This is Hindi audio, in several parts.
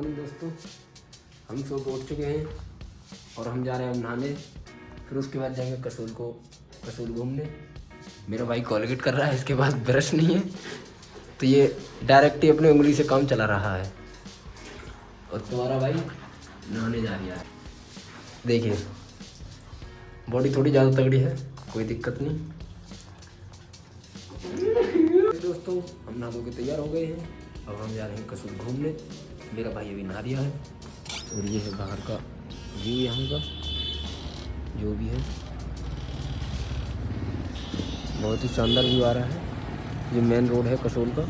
दोस्तों, हम सब उठ चुके हैं और हम जा रहे हैं अब नहाने। फिर उसके बाद जाएंगे कसूल घूमने। मेरा भाई कॉलगेट कर रहा है, इसके पास ब्रश नहीं है तो ये डायरेक्ट ही अपनी उंगली से काम चला रहा है। और तुम्हारा भाई नहाने जा रहा है। देखिए बॉडी थोड़ी ज़्यादा तगड़ी है, कोई दिक्कत नहीं। दोस्तों हम नहा धो के तैयार हो गए हैं, अब हम जा रहे हैं कसूल घूमने। मेरा भाई अभी नहा दिया है और ये है बाहर का व्यू यहाँ का, जो भी है बहुत ही शानदार व्यू आ रहा है। ये मेन रोड है कसूल का,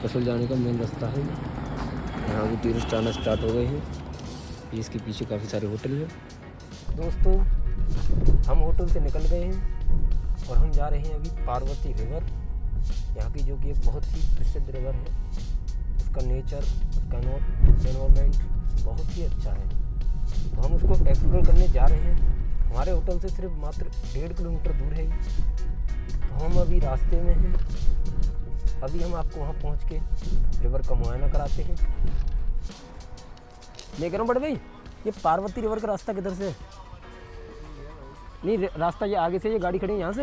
कसूल जाने का मेन रास्ता है। यहाँ भी टूरिस्ट आना स्टार्ट हो गए हैं। ये इसके पीछे काफ़ी सारे होटल हैं। दोस्तों हम होटल से निकल गए हैं और हम जा रहे हैं अभी पार्वती रिवर, यहाँ की जो कि एक बहुत ही प्रसिद्ध रिवर है। उसका नेचर, उसका एनवायरनमेंट बहुत ही अच्छा है, तो हम उसको एक्सप्लोर करने जा रहे हैं। हमारे होटल से सिर्फ मात्र 1.5 किलोमीटर दूर है, तो हम अभी रास्ते में हैं। अभी हम आपको वहाँ पहुँच के रिवर का मुआयना कराते हैं। मैं कह रहा हूँ बड़े भाई, ये पार्वती रिवर का रास्ता किधर से है? नहीं रास्ता ये आगे से, ये गाड़ी खड़ी है यहाँ से।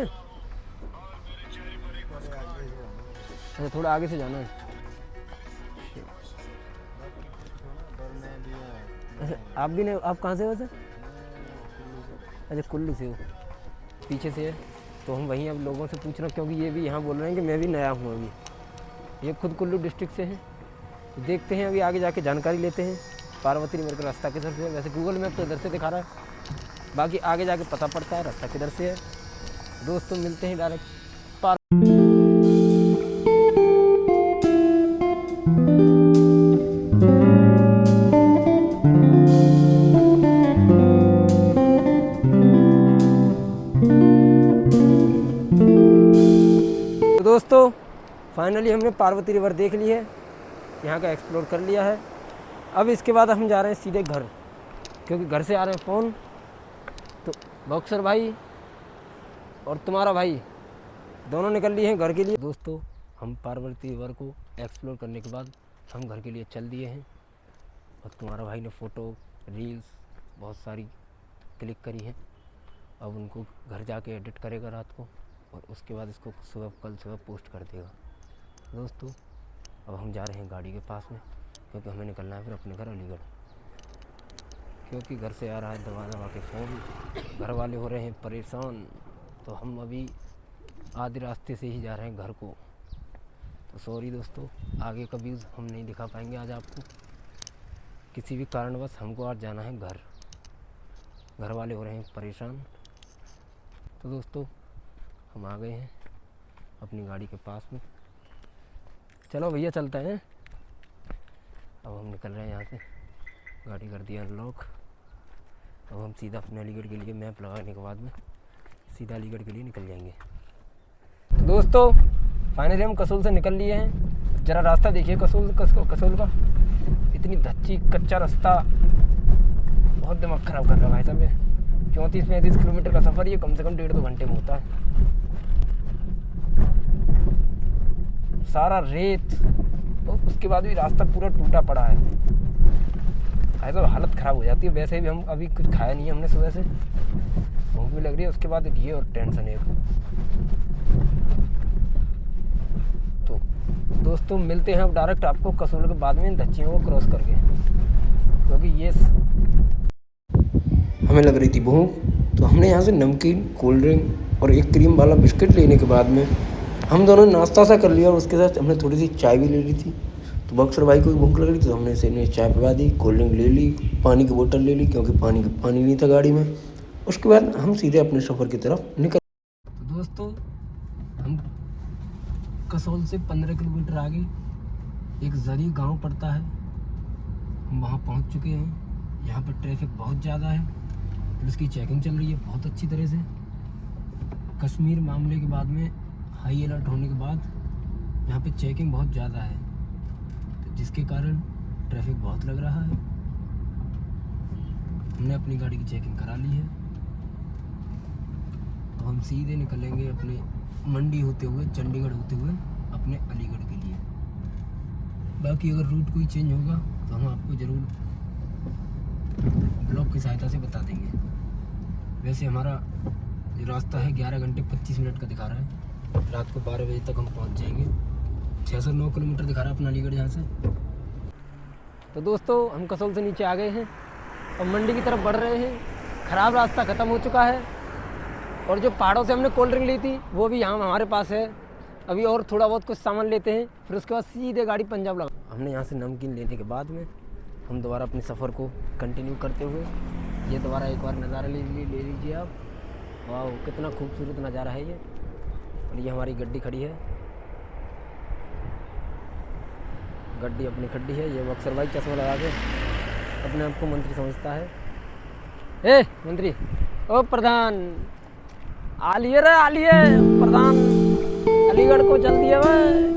अच्छा थोड़ा आगे से जाना है। अच्छा आप भी नहीं, आप कहाँ से हो वैसे? अच्छा कुल्लू से हो, पीछे से है। तो हम वहीं अब लोगों से पूछ रहे हैं, क्योंकि ये भी यहाँ बोल रहे हैं कि मैं भी नया हूँ अभी। ये खुद कुल्लू डिस्ट्रिक्ट से है, तो देखते हैं अभी आगे जाके जानकारी लेते हैं पार्वती रिवर का रास्ता किधर से है। वैसे गूगल मैप तो इधर से दिखा रहा है, बाकी आगे जाके पता पड़ता है रास्ता किधर से है। दोस्तों मिलते हैं डायरेक्ट दोस्तों फाइनली हमने पार्वती रिवर देख ली है, यहाँ का एक्सप्लोर कर लिया है। अब इसके बाद हम जा रहे हैं सीधे घर, क्योंकि घर से आ रहे हैं फ़ोन। तो बॉक्सर भाई और तुम्हारा भाई दोनों निकल लिए हैं घर के लिए। दोस्तों हम पार्वती रिवर को एक्सप्लोर करने के बाद हम घर के लिए चल दिए हैं, और तुम्हारा भाई ने फ़ोटो रील्स बहुत सारी क्लिक करी है। अब उनको घर जाके एडिट करेगा रात को, और उसके बाद इसको कल सुबह पोस्ट कर देगा। दोस्तों अब हम जा रहे हैं गाड़ी के पास में, क्योंकि हमें निकलना है फिर अपने घर अलीगढ़, क्योंकि घर से आ रहा है दबा दबा के फ़ोन। घर वाले हो रहे हैं परेशान, तो हम अभी आधे रास्ते से ही जा रहे हैं घर को। तो सॉरी दोस्तों, आगे का व्यूज़ हम नहीं दिखा पाएंगे आज आपको, किसी भी कारणवश हमको आज जाना है घर। घर वाले हो रहे हैं परेशान। तो दोस्तों हम आ गए हैं अपनी गाड़ी के पास में। चलो भैया चलते हैं। अब हम निकल रहे हैं यहाँ से, गाड़ी कर दिया अनलॉक। अब हम सीधा अपने अलीगढ़ के लिए मैप लगाने के बाद में सीधा अलीगढ़ के लिए निकल जाएंगे। तो दोस्तों फाइनली हम कसूल से निकल लिए हैं। ज़रा रास्ता देखिए कसूल का, इतनी धच्ची कच्चा रास्ता, बहुत दिमाग ख़राब कर रहा है भाई साहब। ये 34-35 किलोमीटर का सफ़र ये कम से कम 1.5-2 घंटे में होता है। सारा रेत, और उसके बाद भी रास्ता पूरा टूटा पड़ा है भाई साहब, हालत ख़राब हो जाती है। वैसे भी हम अभी कुछ खाया नहीं है हमने सुबह से, भूख भी लग रही है, उसके बाद ये और टेंशन है। तो दोस्तों मिलते हैं अब डायरेक्ट आपको कसूल के बाद में इन धच्चियों को क्रॉस करके, क्योंकि ये हमें लग रही थी भूख। तो हमने यहाँ से नमकीन, कोल्ड ड्रिंक और एक क्रीम वाला बिस्किट लेने के बाद में हम दोनों नाश्ता सा कर लिया, और उसके साथ हमने थोड़ी सी चाय भी ले ली थी। तो बक्सर भाई को भी भूख लग रही थी, तो हमने इसे चाय पिला दी, कोल्ड ड्रिंक ले ली, पानी की बोतल ले ली, क्योंकि पानी नहीं था गाड़ी में। उसके बाद हम सीधे अपने सफ़र की तरफ निकल। तो दोस्तों हम कसौल से 15 किलोमीटर आगे एक जरी गांव पड़ता है, हम वहां पहुंच चुके हैं। यहाँ पर ट्रैफिक बहुत ज़्यादा है, पुलिस की चेकिंग चल रही है बहुत अच्छी तरह से। कश्मीर मामले के बाद में हाई अलर्ट होने के बाद यहाँ पे चेकिंग बहुत ज़्यादा है, तो जिसके कारण ट्रैफिक बहुत लग रहा है। हमने अपनी गाड़ी की चेकिंग करा ली है। अब हम सीधे निकलेंगे अपने मंडी होते हुए, चंडीगढ़ होते हुए अपने अलीगढ़ के लिए। बाकी अगर रूट कोई चेंज होगा तो हम आपको ज़रूर ब्लॉग की सहायता से बता देंगे। वैसे हमारा जो रास्ता है 11 घंटे 25 मिनट का दिखा रहा है। रात को 12 बजे तक हम पहुंच जाएंगे। 609 किलोमीटर दिखा रहा है अपना अलीगढ़ यहाँ से। तो दोस्तों हम कसोल से नीचे आ गए हैं और मंडी की तरफ बढ़ रहे हैं। ख़राब रास्ता ख़त्म हो चुका है और जो पहाड़ों से हमने कोल्ड ड्रिंक ली थी वो भी यहाँ हमारे पास है। अभी और थोड़ा बहुत कुछ सामान लेते हैं, फिर उसके बाद सीधे गाड़ी पंजाब लगा। हमने यहाँ से नमकीन लेने के बाद में हम दोबारा अपने सफ़र को कंटिन्यू करते हुए ये दोबारा एक बार नज़ारा ले लीजिए आप। वाह कितना खूबसूरत नज़ारा है ये। और ये हमारी गड्डी खड़ी है, गड्डी अपनी खड्डी है। ये अक्सर भाई चश्मा लगा के अपने आप को मंत्री समझता है। ए मंत्री, ओ प्रधान, आलिए रे आलिए प्रधान, अलीगढ़ को जल्दी है भाई।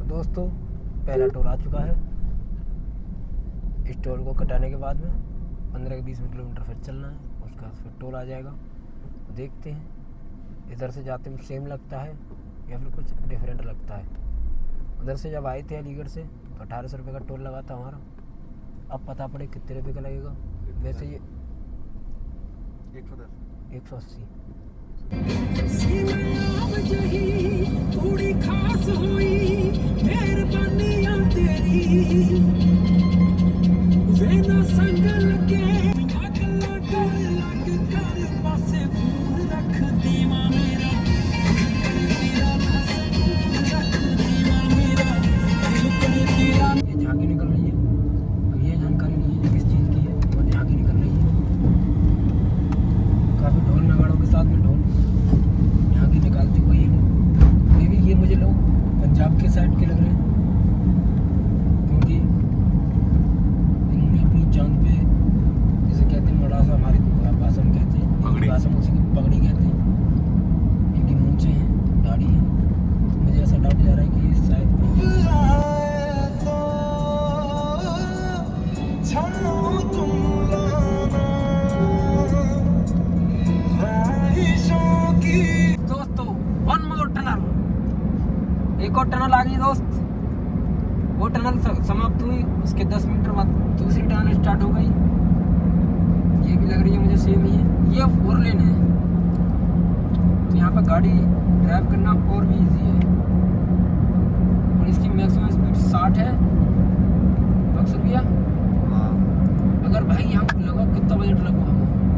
दोस्तों पहला टोल आ चुका है। इस टोल को कटाने के बाद में 15-20 किलोमीटर फिर चलना है, उसके बाद फिर टोल आ जाएगा। तो देखते हैं इधर से जाते में सेम लगता है या फिर कुछ डिफरेंट लगता है। उधर से जब आए थे अलीगढ़ से तो 1800 रुपये का टोल लगा था हमारा। अब पता पड़े कितने रुपये का लगेगा। वैसे ये 180। थोड़ी खास हुई मेहरबानियां तेरी, वे ना संग लगे अगला डर लग कर पासे फूल रख दीवा मेरा, रख दीवा मेरा। ये झांकी निकल रही है, अब ये जानकारी नहीं है किस चीज़ की है, और झांकी निकल रही है। काफ़ी ढोल नगाड़ों के साथ में ढोल झांकी निकालते हुए ये लोग, मे भी ये मुझे लोग पंजाब के साइड के लग रहे हैं, क्योंकि इन्होंने अपनी जान पे जैसे कहते हैं मड़ासा, हमारी भाषा में कहते हैं, इनकी भाषा में उसी को पगड़ी कहते हैं। इनकी मूंछें हैं, दाढ़ी है। तो मुझे ऐसा डाउट जा रहा है कि शायद दोस्तों वन मोर टनल, एक और टनल आ गई दोस्त। वो टनल समाप्त हुई, उसके 10 मीटर बाद दूसरी टनल स्टार्ट हो गई। ये भी लग रही है मुझे सेम ही है। ये 4 लेन है, तो यहाँ पर गाड़ी ड्राइव करना और भी इजी है। और इसकी मैक्सिमम स्पीड 60 है। बक्सर भैया अगर भाई यहाँ लगाओ कितना बजट लगवाओ?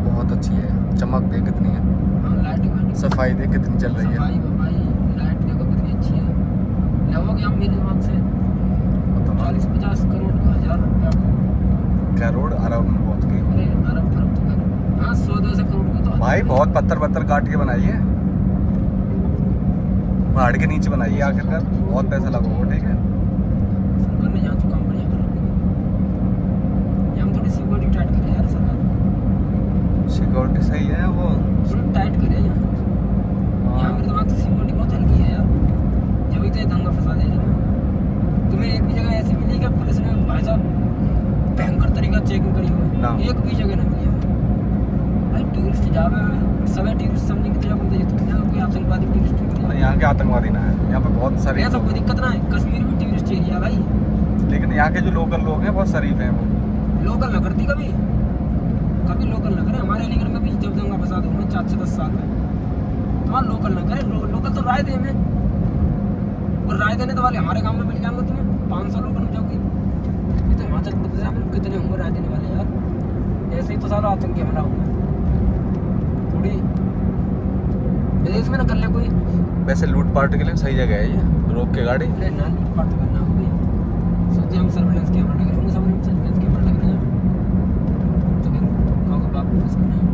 बहुत अच्छी है, चमक दे कितनी है, हाँ लाइट सफाई दे कितनी चल रही है। सफाई भाई लाइट देखो कितनी अच्छी है। लगभग यहाँ मेरे दिमाग से 40-50 करोड़ 1000 रुपया को करोड़ अरब में पहुंच गई। अरे अरब तो करोड़, हाँ 100-200 करोड़ को तो भाई बहुत पत्थर काट के बनाई है, पहाड़ के नीचे बनाई है आखिरकार। बहुत पैसा लगा होगा, ठीक है। सरकार ने यहाँ तो काम बढ़िया कर रखा है। यहाँ थोड़ी सिक्योरिटी टाइट करे यार सरकार, सिक्योरिटी सही है, वो थोड़ी टाइट करे यहाँ मेरे दिमाग से सिक्योरिटी बहुत हल्की है यार। जब तो ये दंगा फंसा दे तुम्हें एक भी जगह ऐसी मिली कि पुलिस ने भाई साहब भयंकर तरीका चेकिंग करी हो, एक भी जगह ना मिली है। भाई टूरिस्ट जावे सभी टूरिस्ट समझे कि जगह बोलते तो यहाँ कोई आतंकवादी टूरिस्ट नहीं, यहाँ के आतंकवादी ना है, यहाँ पे बहुत सारे। यहाँ तो कोई दिक्कत ना है, कश्मीर भी टूरिस्ट एरिया भाई, लेकिन यहाँ के जो लोकल लोग हैं बहुत शरीफ हैं। वो लोकल न करती कभी लोकल न करे। हमारे अलीगढ़ में भी जब दंगा फसाद हुए 4 से 10 साल में, तो वहाँ लोकल न करे। लोकल तो राय दे हमें, और राय देने तो वाले हमारे गांव में मिल जाएंगे तुम्हें 500 लोग बन जाओगे। ये तो हिमाचल प्रदेश में कितने होंगे राय देने वाले यार। ऐसे ही तो सारा आतंकी हमला हुआ। थोड़ी विदेश में न कर ले कोई। वैसे लूटपाट के लिए सही जगह है ये, रोक के गाड़ी। अरे ना लूटपाट तो करना हो गई, सोचे हम सर्वेलेंस कैमरा लग रहे होंगे, सर्वेलेंस कैमरा लग रहे हैं तो फिर कहोगे बाप को इसको नहीं।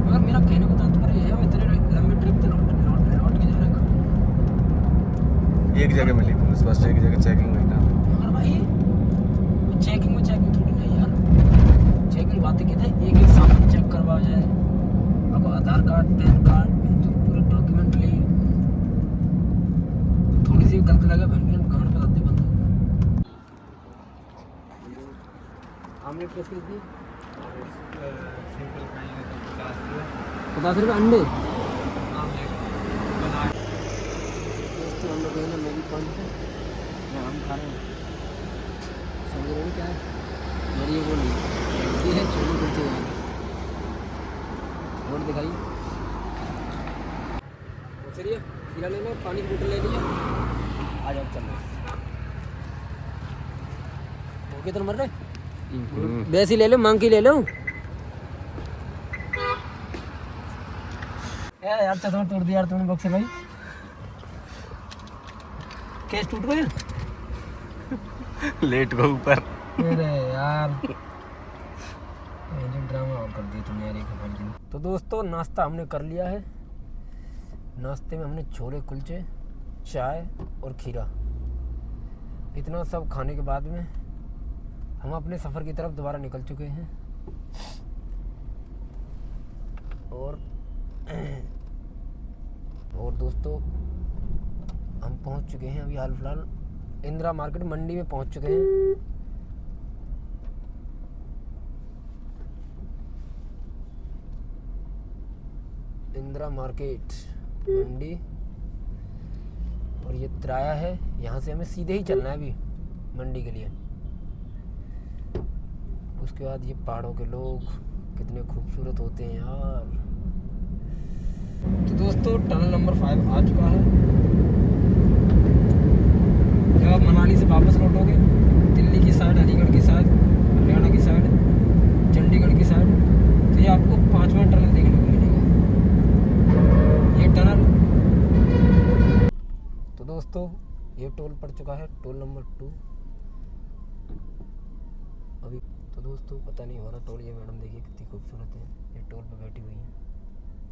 मगर मेरा कहने को तात्पर्य है हम इतने लंबी ट्रिप तो लौट के जा रहे हैं। एक जगह मिली पुलिस बस, एक जगह चेकिंग नहीं था। मगर भाई चेकिंग थोड़ी नहीं यार, चेकिंग बातें की थे एक सामान चेक करवा जाए, अब आधार कार्ड पैन कार्ड तो पूरे डॉक्यूमेंट ले, थोड़ी सी गलत लगा फिर भी हम गाड़ बताते बंद। आमलेट कैसे दी? 50 रुपये अंडे। दोस्तों हम लोग गए ना मैगी पॉइंट पे, यहाँ हम खा रहे हैं, समझ रहे हो क्या है मेरी ये बोली ये है छोले कुलचे वाली। और दिखाइए चलिए खीरा ले लो, पानी की बोतल ले लीजिए, आ जाओ चल ओके तो मर रहे वैसे ही ले लो, मांग की ले लो यार। चश्मा तोड़ दिया यार तुमने बक्से भाई, केस टूट गए लेट गो ऊपर। अरे यार जो ड्रामा और कर दिया तुमने यार एक। तो दोस्तों नाश्ता हमने कर लिया है, नाश्ते में हमने छोले कुलचे, चाय और खीरा, इतना सब खाने के बाद में हम अपने सफ़र की तरफ दोबारा निकल चुके हैं। और दोस्तों हम पहुंच चुके हैं अभी हाल फिलहाल इंदिरा मार्केट मंडी में पहुंच चुके हैं। इंदिरा मार्केट मंडी और ये तिराया है, यहाँ से हमें सीधे ही चलना है अभी मंडी के लिए। उसके बाद ये पहाड़ों के लोग कितने खूबसूरत होते हैं यार। तो दोस्तों टनल नंबर 5 आ चुका है। जब आप मनाली से वापस लौटोगे दिल्ली की साइड, अलीगढ़ की साइड, हरियाणा की साइड, चंडीगढ़ की साइड, तो ये आपको 5वां टनल देखने को मिलेगा, ये टनल। तो दोस्तों ये टोल पड़ चुका है, टोल नंबर 2 अभी। तो दोस्तों पता नहीं हो रहा टोल, ये मैडम देखिए कितनी खूबसूरत है, ये टोल पे बैठी हुई है,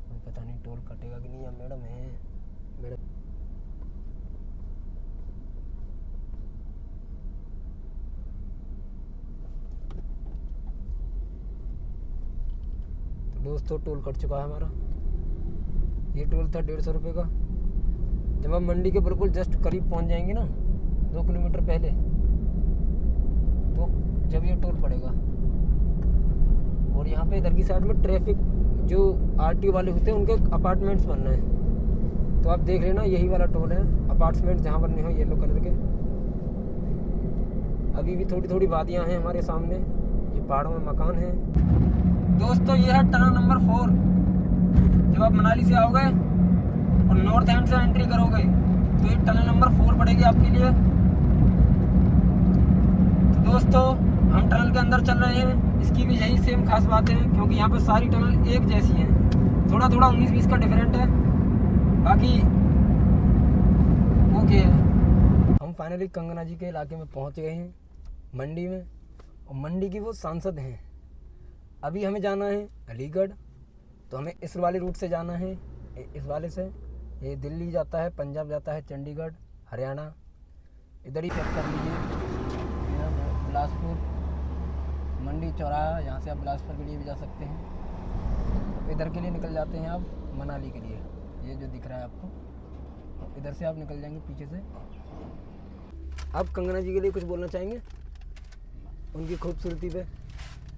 अभी पता नहीं टोल कटेगा कि नहीं। या मैडम है मैडम। तो दोस्तों टोल कट चुका है हमारा, ये टोल था 150 रुपये का। जब हम मंडी के बिल्कुल जस्ट करीब पहुंच जाएंगे ना 2 किलोमीटर पहले, तो जब ये टोल पड़ेगा। और यहाँ पे इधर की साइड में ट्रैफिक जो आरटीओ वाले होते हैं उनके अपार्टमेंट्स बनना है, तो आप देख लेना यही वाला टोल है, अपार्टमेंट जहाँ बनने हो येलो कलर के। अभी भी थोड़ी थोड़ी वादियाँ हैं हमारे सामने, ये पहाड़ों में मकान हैं। दोस्तों ये है टनल नंबर 4। जब आप मनाली से आओगे और नॉर्थ एंड से एंट्री करोगे तो ये टनल नंबर 4 पड़ेगी आपके लिए। तो दोस्तों हम टनल के अंदर चल रहे हैं, इसकी भी यही सेम खास बात है क्योंकि यहाँ पे सारी टनल एक जैसी हैं, थोड़ा थोड़ा 19-20 का डिफरेंट है, बाकी ओके है। हम फाइनली कंगना जी के इलाके में पहुँच गए हैं मंडी में, और मंडी की वो सांसद हैं। अभी हमें जाना है अलीगढ़, तो हमें इस वाले रूट से जाना है, इस वाले से ये दिल्ली जाता है, पंजाब जाता है, चंडीगढ़, हरियाणा, इधर ही चेक कर लीजिए। बिलासपुर मंडी चौराहा, यहाँ से आप बिलासपुर के लिए भी जा सकते हैं। तो इधर के लिए निकल जाते हैं आप मनाली के लिए, ये जो दिख रहा है आपको, इधर से आप निकल जाएंगे पीछे से। आप कंगना जी के लिए कुछ बोलना चाहेंगे उनकी खूबसूरती पे?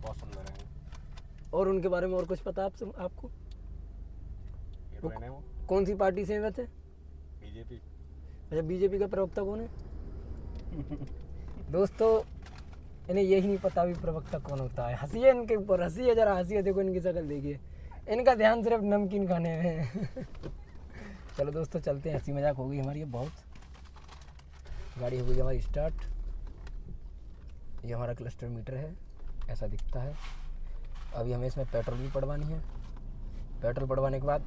बहुत सुंदर है और उनके बारे में और कुछ पता आपको? वो कौन सी पार्टी से हैं वैसे? बीजेपी। अच्छा बीजेपी का प्रवक्ता कौन है? दोस्तों इन्हें यही नहीं पता भी प्रवक्ता कौन होता है। हंसिए इनके ऊपर, हंसिए जरा, हंसिए, देखो इनकी शक्ल देखिए, इनका ध्यान सिर्फ नमकीन खाने में है। चलो दोस्तों चलते हैं, हंसी मजाक हो गई हमारी, ये बहुत। गाड़ी हो गई हमारी स्टार्ट, ये हमारा क्लस्टर मीटर है, ऐसा दिखता है। अभी हमें इसमें पेट्रोल भी पड़वानी है, पेट्रोल पड़वाने के बाद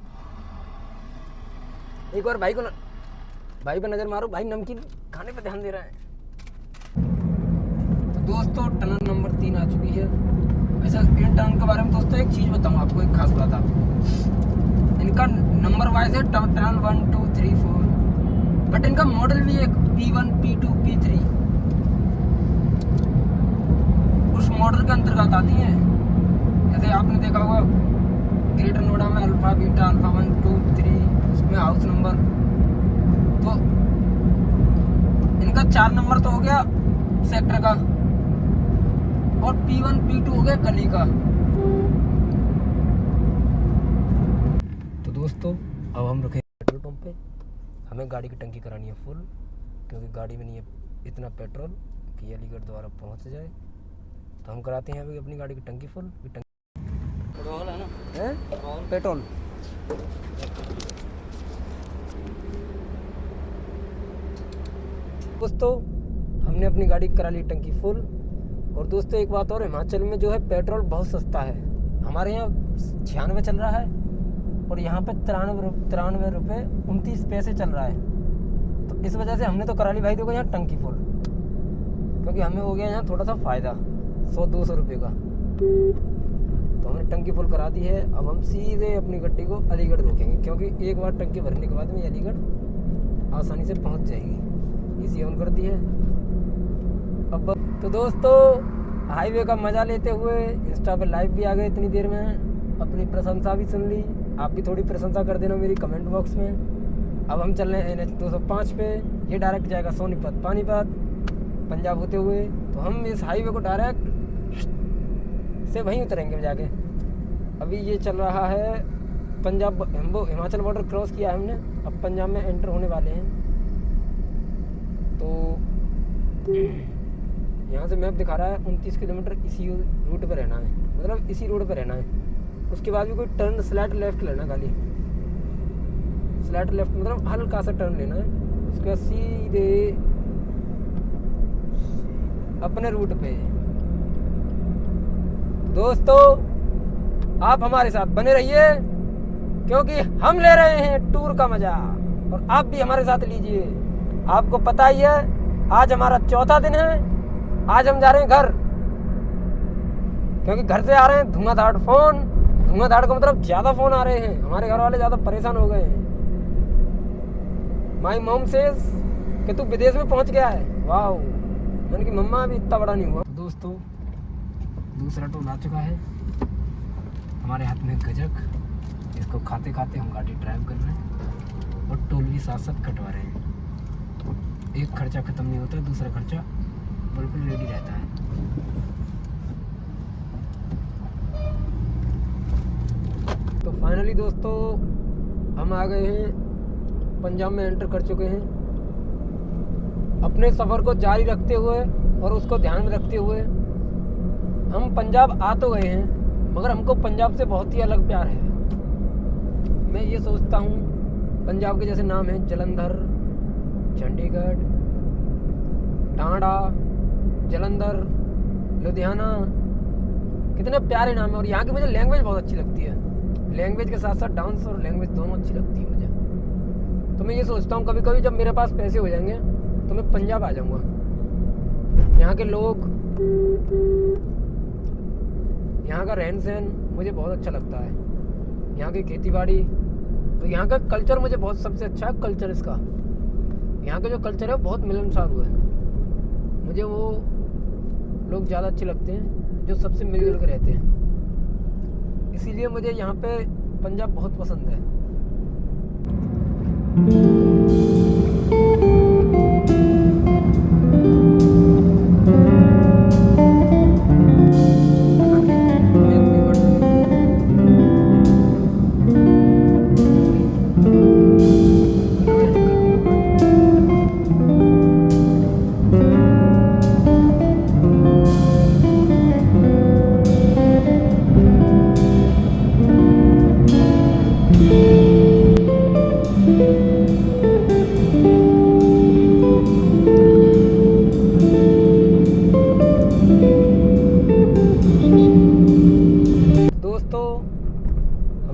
एक बार भाई पर नज़र मारो, भाई नमकीन खाने पे ध्यान दे रहा है। तो दोस्तों टनल नंबर 3 आ चुकी है। अच्छा, इन टनल के बारे में दोस्तों एक चीज़ बताऊँ आपको, एक खास बात आपको। इनका नंबर वाइज है टनल 1 2 3 4, बट इनका मॉडल भी एक P1 P2 P3 उस मॉडल के अंतर्गत आती हैं। जैसे आपने देखा होगा ग्रेटर नोएडा में अल्फा बीटा अल्फा 1 2 3, उसमें हाउस नंबर, तो इनका 4 नंबर तो हो गया सेक्टर का, और P1 P2 हो गया गली का। तो दोस्तों अब हम रुके पेट्रोल पंप पे। हमें गाड़ी की टंकी करानी है फुल, क्योंकि गाड़ी में नहीं है इतना पेट्रोल कि अलीगढ़ द्वारा पहुंच जाए। तो हम कराते हैं अभी अपनी गाड़ी की टंकी फुल। पेट्रोल है ना, है पेट्रोल। दोस्तों हमने अपनी गाड़ी करा ली टंकी फुल। और दोस्तों एक बात और, हिमाचल में जो है पेट्रोल बहुत सस्ता है। हमारे यहाँ 96 चल रहा है और यहाँ पे 93 रुपये 29 पैसे चल रहा है। तो इस वजह से हमने तो करा ली भाई देखो यहाँ टंकी फुल, क्योंकि हमें हो गया यहाँ थोड़ा सा फ़ायदा 100-200 रुपये का। तो हमने टंकी फुल करा दी है। अब हम सीधे अपनी गड्डी को अलीगढ़ रोकेंगे, क्योंकि एक बार टंकी भरने के बाद में अलीगढ़ आसानी से पहुँच जाएगी। इसी ऑन कर दी है। अब तो दोस्तों हाईवे का मज़ा लेते हुए इंस्टा पे लाइव भी आ गए इतनी देर में, अपनी प्रशंसा भी सुन ली। आप भी थोड़ी प्रशंसा कर देना मेरी कमेंट बॉक्स में। अब हम चल रहे हैं NH 205 पे। ये डायरेक्ट जाएगा सोनीपत पानीपत पंजाब होते हुए। तो हम इस हाईवे को डायरेक्ट से वहीं उतरेंगे जाके। अभी ये चल रहा है पंजाब, हिमाचल बॉर्डर क्रॉस किया हमने, अब पंजाब में एंटर होने वाले हैं। तो यहाँ से मैप दिखा रहा है 29 किलोमीटर इसी रूट पे रहना है, मतलब इसी रोड पे रहना है। उसके बाद भी कोई टर्न स्लैट लेफ्ट लेना, खाली स्लैट लेफ्ट मतलब हल्का सा टर्न लेना है। उसके बाद सीधे अपने रूट पे। दोस्तों आप हमारे साथ बने रहिए, क्योंकि हम ले रहे हैं टूर का मजा और आप भी हमारे साथ लीजिए। आपको पता ही है आज हमारा चौथा दिन है। आज हम जा रहे हैं घर, क्योंकि घर से आ रहे हैं धुआंधार का मतलब ज़्यादा फ़ोन आ रहे हैं। हमारे घर वाले ज़्यादा परेशान हो गए हैं। माई मॉम सेज कि तू विदेश में पहुंच गया है। वाह, मैंने कि मम्मा अभी इतना बड़ा नहीं हुआ। दोस्तों दूसरा टोल आ चुका है। हमारे हाथ में गजक, इसको खाते खाते हम गाड़ी ड्राइव कर रहे हैं और टोल भी साथ साथ कटवा रहे हैं। एक खर्चा ख़त्म नहीं होता, दूसरा खर्चा बिल्कुल रेडी रहता है। तो फाइनली दोस्तों हम आ गए हैं, पंजाब में एंटर कर चुके हैं। अपने सफ़र को जारी रखते हुए और उसको ध्यान में रखते हुए हम पंजाब आ तो गए हैं, मगर हमको पंजाब से बहुत ही अलग प्यार है। मैं ये सोचता हूँ पंजाब के जैसे नाम है जलंधर, चंडीगढ़, टांडा, जलंधर, लुधियाना, कितने प्यारे नाम है। और यहाँ की मुझे लैंग्वेज बहुत अच्छी लगती है। लैंग्वेज के साथ साथ डांस और लैंग्वेज दोनों अच्छी लगती है मुझे। तो मैं ये सोचता हूँ कभी कभी जब मेरे पास पैसे हो जाएंगे तो मैं पंजाब आ जाऊँगा। यहाँ के लोग, यहाँ का रहन सहन मुझे बहुत अच्छा लगता है। यहाँ की खेती बाड़ी, तो यहाँ का कल्चर मुझे बहुत सबसे अच्छा है। कल्चर इसका, यहाँ का जो कल्चर है बहुत मिलनसार हुआ है। मुझे वो लोग ज़्यादा अच्छे लगते हैं जो सबसे मिलजुल कर रहते हैं। इसीलिए मुझे यहाँ पे पंजाब बहुत पसंद है।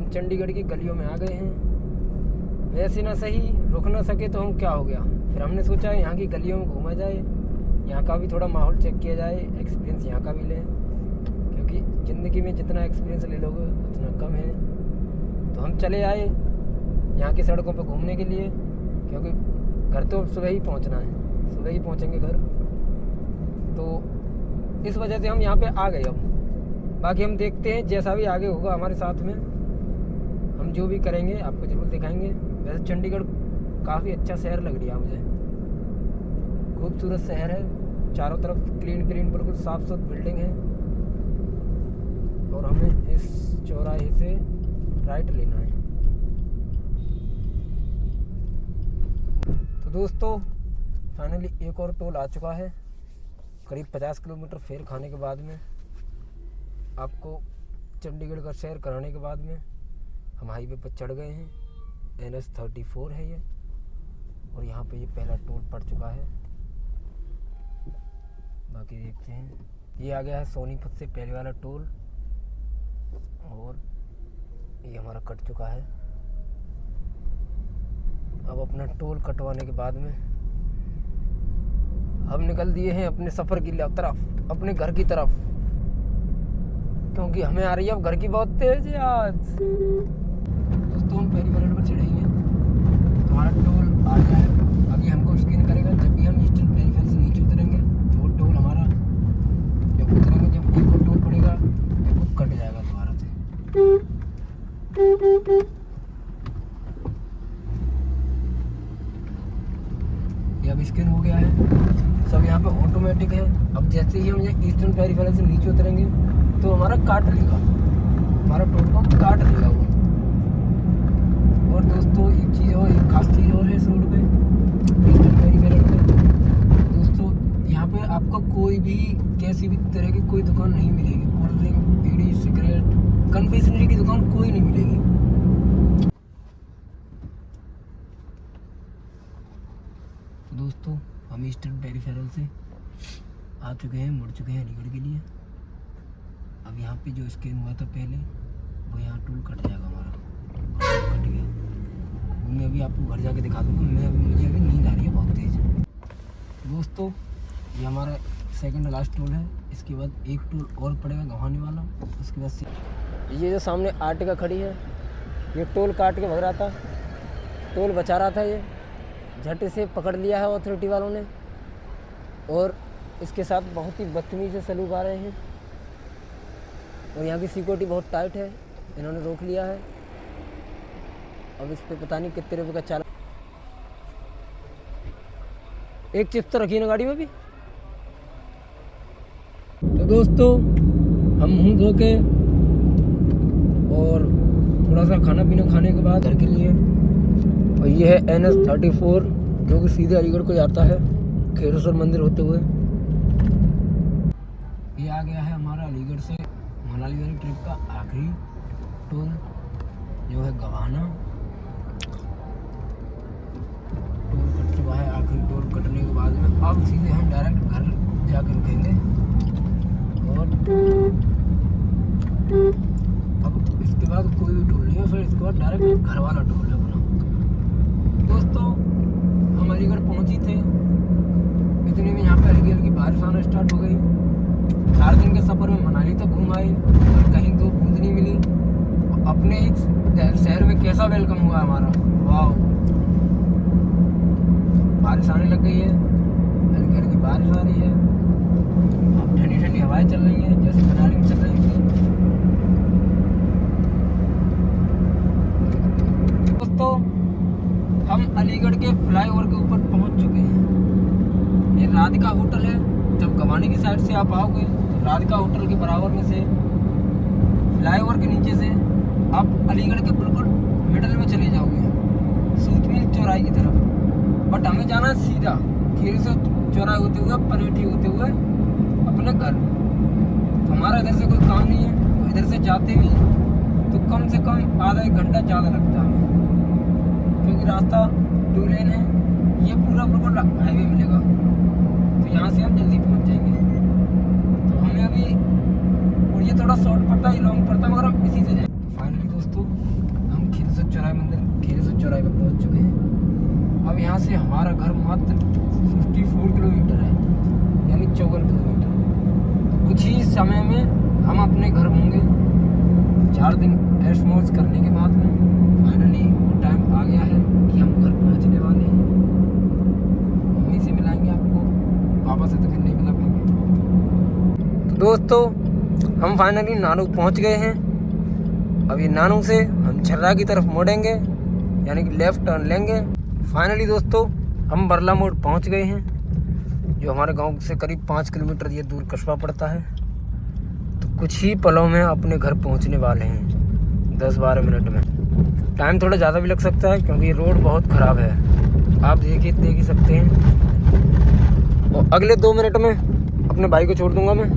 चंडीगढ़ की गलियों में आ गए हैं। वैसे ना सही, रुक ना सके तो हम क्या हो गया, फिर हमने सोचा यहाँ की गलियों में घूमा जाए, यहाँ का भी थोड़ा माहौल चेक किया जाए, एक्सपीरियंस यहाँ का भी लें, क्योंकि ज़िंदगी में जितना एक्सपीरियंस ले लोगे उतना कम है। तो हम चले आए यहाँ की सड़कों पर घूमने के लिए, क्योंकि घर तो सुबह ही पहुँचना है, सुबह ही पहुँचेंगे घर। तो इस वजह से हम यहाँ पे आ गए। अब बाकी हम देखते हैं जैसा भी आगे होगा हमारे साथ में, हम जो भी करेंगे आपको ज़रूर दिखाएंगे। वैसे चंडीगढ़ काफ़ी अच्छा शहर लग रहा है मुझे, खूबसूरत शहर है, चारों तरफ क्लीन बिल्कुल साफ सुथरी बिल्डिंग है। और हमें इस चौराहे से राइट लेना है। तो दोस्तों फाइनली एक और टोल आ चुका है, करीब 50 किलोमीटर फेर खाने के बाद में, आपको चंडीगढ़ का सैर कराने के बाद में हम हाईवे पर चढ़ गए हैं। NH 34 है ये, और यहाँ पे ये पहला टोल पड़ चुका है। बाकी देखते हैं, ये आ गया है सोनीपत से पहले वाला टोल, और ये हमारा कट चुका है। अब अपना टोल कटवाने के बाद में हम निकल दिए हैं अपने सफ़र की तरफ, अपने घर की तरफ, क्योंकि हमें आ रही है अब घर की बहुत तेज याद। दोस्तों हम पहली मिनट पर चढ़े हैं, हमारा टोल आ गया है। अभी हमको स्कैन करेगा, जब भी हम ईस्टर्न पेरीफेरी से नीचे उतरेंगे तो वो टोल हमारा जब उतरेंगे, जब एक और टोल पड़ेगा तो वो कट जाएगा दोबारा से। ये अब स्कैन हो गया है, सब यहाँ पे ऑटोमेटिक है। अब जैसे ही हम ये ईस्टर्न पेरीफेरी से नीचे उतरेंगे तो हमारा काट लेगा, हमारा टोल को काट लेगा वो। और दोस्तों एक चीज़ और, एक खास चीज़ और है इस रोड पे, ईस्टर्न पेरीफेरी पे दोस्तों, यहाँ पे आपको कोई भी कैसी भी तरह की कोई दुकान नहीं मिलेगी। कोल्ड ड्रिंक, बीड़ी, सिगरेट, कन्फेक्शनरी की दुकान कोई नहीं मिलेगी। दोस्तों हम ईस्टर्न पेरीफेरल से आ चुके हैं, मुड़ चुके हैं अलीगढ़ के लिए। अब यहाँ पे जो स्कैन हुआ था पहले, वो यहाँ टोल कट जाएगा हमारा, और कट गया वो मैं अभी आपको घर जाके दिखा दूँगा। मुझे अभी नींद आ रही है बहुत तेज़। दोस्तों ये हमारा सेकंड लास्ट टोल है, इसके बाद एक टोल और पड़ेगा गंवाने वाला, उसके बाद ये जो सामने आर्टिका खड़ी है, ये टोल काट के भग रहा था, टोल बचा रहा था, ये झट से पकड़ लिया है अथॉरिटी वालों ने, और इसके साथ बहुत ही बदतमीजी से सलूक आ रहे हैं। और यहाँ की सिक्योरिटी बहुत टाइट है, इन्होंने रोक लिया है। अब इस पे पता नहीं कितने रुपये का चालान। एक चिप्स तो रखी ना गाड़ी में भी। तो दोस्तों हम मुँह धो के और थोड़ा सा खाना पीना खाने के बाद घर के लिए, और ये है NH 34 जो कि सीधे अलीगढ़ को जाता है खेरेश्वर मंदिर होते हुए। ये आ गया है हमारा अलीगढ़ से मनाली वाली ट्रिप का आखिरी टोल, जो है गवाना। टोल कट चुका है, आखिरी टोल कटने के बाद में अब सीधे हम डायरेक्ट घर जाकर रुकेंगे। और अब इसके बाद कोई भी टोल नहीं है, फिर इसके बाद डायरेक्ट घर वाला टोल है अपना। दोस्तों हम अलीगढ़ पहुंची थे, इतने में यहाँ पे हल्की हल्की बारिश आना स्टार्ट हो गई। 4 दिन के सफ़र में मनाली तक घूम आए और कहीं दो बूंद नहीं मिली। अपने इस शहर में कैसा वेलकम हुआ हमारा, वाह। बारिश आने लग गई है, हल्की हल्की बारिश आ रही है, अब ठंडी ठंडी हवाएं चल रही हैं जैसे मनाली में चल रही थी। दोस्तों हम अलीगढ़ के फ्लाईओवर के ऊपर पहुंच चुके हैं। ये राधिका होटल है, जब गवाने की साइड से आप आओगे तो राधिका होटल के बराबर में से फ्लाईओवर के नीचे से आप अलीगढ़ के बिल्कुल मिडल में चले जाओगे सूतमील चौराहे की तरफ। बट हमें जाना है सीधा खेरेश्वर चौराहे होते हुए, परेठी होते हुए अपने घर। तो हमारा इधर से कोई काम नहीं है, तो इधर से जाते भी तो कम से कम आधा 1 घंटा ज़्यादा लगता है, क्योंकि रास्ता 2 लेन है, ये पूरा बिल्कुल हाईवे मिलेगा। तो यहाँ से हम जल्दी पहुँच जाएंगे। तो हमें अभी, और ये थोड़ा शॉर्ट पड़ता है, लॉन्ग पड़ता है, मगर हम इसी से जाएंगे। तो फाइनली दोस्तों हम खेरेश्वर चौराहे पर पहुँच चुके हैं। अब अब यहाँ से हमारा घर मात्र 54 किलोमीटर है, यानी 54 किलोमीटर। कुछ ही समय में हम अपने घर होंगे। 4 दिन ऐश मौज करने के बाद में फाइनली वो टाइम आ गया है कि हम घर पहुँचने वाले हैं। मम्मी से मिलाएंगे आपको, पापा से तो फिर नहीं मिला पाएंगे। तो दोस्तों हम फाइनली नानू पहुँच गए हैं। अभी नानू से हम छर्रा की तरफ मोड़ेंगे, यानी कि लेफ़्ट टर्न लेंगे। फाइनली दोस्तों हम बरला मोड़ पहुंच गए हैं, जो हमारे गांव से करीब 5 किलोमीटर ये दूर कस्बा पड़ता है। तो कुछ ही पलों में अपने घर पहुंचने वाले हैं, 10-12 मिनट में। टाइम थोड़ा ज़्यादा भी लग सकता है क्योंकि रोड बहुत ख़राब है, आप देख ही सकते हैं। और अगले 2 मिनट में अपने भाई को छोड़ दूंगा मैं।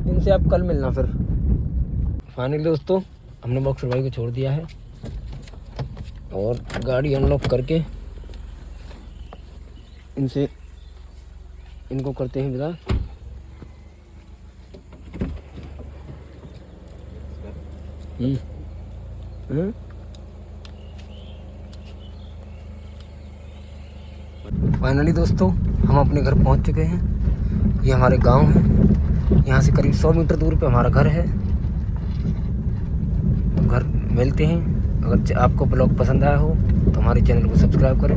इनसे आप कल मिलना फिर। फाइनली दोस्तों हमने बॉक्सर भाई को छोड़ दिया है और गाड़ी अनलॉक करके इनको करते हैं विदा। फाइनली दोस्तों हम अपने घर पहुंच चुके हैं। ये हमारे गांव है, यहाँ से करीब 100 मीटर दूर पे हमारा घर है। तो घर मिलते हैं। अगर आपको ब्लॉग पसंद आया हो तो हमारे चैनल को सब्सक्राइब करें।